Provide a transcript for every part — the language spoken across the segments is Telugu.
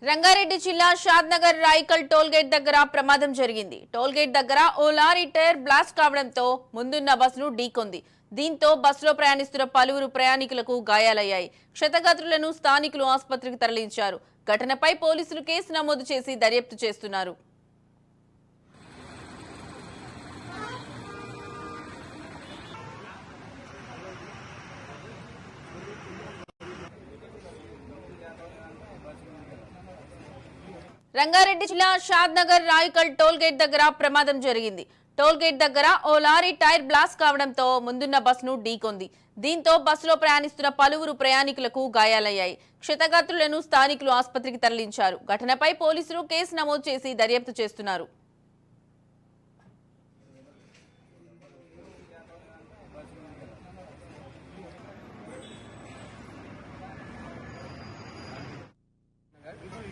రంగారెడ్డి జిల్లా షాద్నగర్ రాయికల్ టోల్గేట్ దగ్గర ప్రమాదం జరిగింది. టోల్గేట్ దగ్గర ఓ లారీ టైర్ బ్లాస్ట్ కావడంతో ముందున్న బస్సును ఢీకొంది. దీంతో బస్సులో ప్రయాణిస్తున్న పలువురు ప్రయాణికులకు గాయాలయ్యాయి. క్షతగాత్రులను స్థానికులు ఆసుపత్రికి తరలించారు. ఘటనపై పోలీసులు కేసు నమోదు చేసి దర్యాప్తు చేస్తున్నారు. రంగారెడ్డి జిల్లా షాద్నగర్ రాయికల్ టోల్గేట్ దగ్గర ప్రమాదం జరిగింది. టోల్గేట్ దగ్గర ఓ లారీ టైర్ బ్లాస్ట్ కావడంతో ముందున్న బస్సును ఢీకొంది. దీంతో బస్సులో ప్రయాణిస్తున్న పలువురు ప్రయాణికులకు గాయాలయ్యాయి. క్షతగాత్రులను స్థానికులు ఆసుపత్రికి తరలించారు. ఘటనపై పోలీసులు కేసు నమోదు చేసి దర్యాప్తు చేస్తున్నారు.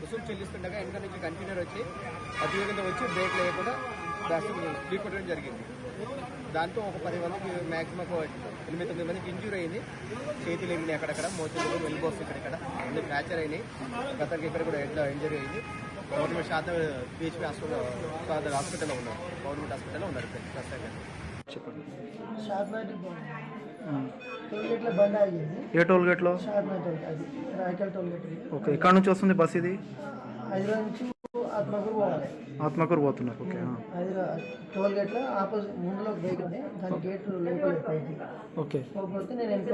వసూలు చెల్లిస్తుండగా వెనక నుంచి కంటైనర్ వచ్చి అతివేగంగా వచ్చి బ్రేక్ లేకుండా ఢీకొట్టడం జరిగింది. దాంతో ఒక 10 మందికి మ్యాక్సిమం 8-9 మందికి ఇంజూరీ అయింది. చేతులు ఎగినాయి, అక్కడక్కడ మోచేతులు వెళ్ళిపోవచ్చు, ఇక్కడెక్కడ అన్ని ఫ్రాక్చర్ అయినాయి. గతకి ఇక్కడ కూడా ఎట్లా ఇంజరీ అయింది. గవర్నమెంట్ శాతం పిహెచ్పి హాస్పిటల్లో ఉన్నారు. గవర్నమెంట్ హాస్పిటల్లో ఉన్నారు ప్రస్తుతంగా. చెప్పండి. టోల్గేట్లో బండి ఆగింది. ఏ టోల్గేట్లో? అది రాయకల్ టోల్గేట్. ఓకే, ఎక్కడ నుంచి వస్తుంది బస్? ఇది హైదరాబాద్ నుంచి ఆత్మకూరు పోవాలి. ఆత్మకూరు పోతున్నారు. ఓకే, హైదరాబాద్ టోల్గేట్లో ఆపోజిట్ ముందులో గేట్ ఉంది, దాని గేట్ లోపల పైకి. ఓకే, పోతే నేను వెనక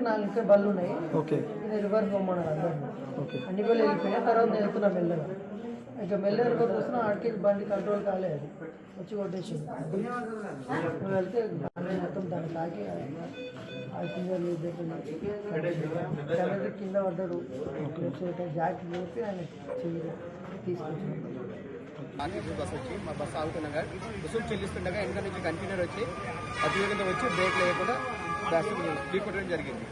4 బళ్ళు ఉన్నాయి. ఓకే, నేను రివర్స్ పోమన్నాను అందరినీ. ఓకే, అన్ని బళ్ళు వెళ్ళిపోయినా తర్వాత నేను వెళ్తున్నా మెల్లగా. ఇక మెల్లగా రివర్స్ వస్తున్నా, ఆడికి బండి కంట్రోల్ కాలేదు, అది వచ్చి కొట్టేసింది. నువ్వు వెళ్తే మొత్తం దాన్ని తాకి కండక్టర్ కింద పడ్డాడు. జాకెట్ లేపి ఆయన చెయ్యి తీసుకొచ్చాడు. ఆర్టీసీ బస్ వచ్చి మా బస్సు ఆగుతుండగా వసూలు చెల్లిస్తుండగా వెనక నుంచి కంటైనర్ వచ్చి అతివేగంగా వచ్చి బ్రేక్ లేకుండా ఢీకొట్టడం జరిగింది.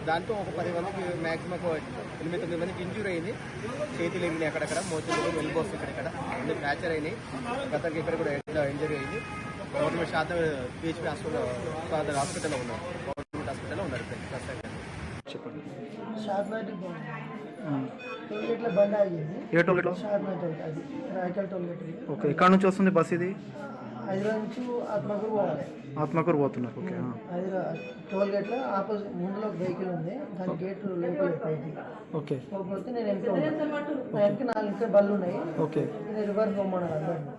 దాంతో ఒక 10 మందికి మ్యాక్సిమం 8-9 మందికి ఇంజూరీ అయింది. చేతులు ఎగినాయి, అక్కడక్కడ మోచేతులు వెళ్ళిపోవచ్చు, ఇక్కడెక్కడ అన్ని ఫ్రాక్చర్ అయినాయి. గతకి ఇక్కడ కూడా ఎట్లా ఇంజరీ అయింది. గవర్నమెంట్ శాతం పిహెచ్పి హాస్పిటల్లో ఉన్నారు. గవర్నమెంట్ హాస్పిటల్లో ఉన్నారు ప్రస్తుతంగా. చెప్పండి. టోల్గేట్లో బండి ఆగింది. ఏ టోల్గేట్లో? అది రాయకల్ టోల్గేట్. ఓకే, ఎక్కడ నుంచి వస్తుంది బస్? ఇది హైదరాబాద్ నుంచి ఆత్మకూరు పోవాలి. ఆత్మకూరు పోతున్నారు. ఓకే, హైదరాబాద్ టోల్గేట్లో ఆపోజిట్ ముందులో వెహికల్ ఉంది, దాని గేట్ లోపల పైకి. ఓకే, పోతే నేను వెనక 4 బళ్ళు ఉన్నాయి. ఓకే, నేను రివర్స్ పోమన్నాను అందరినీ.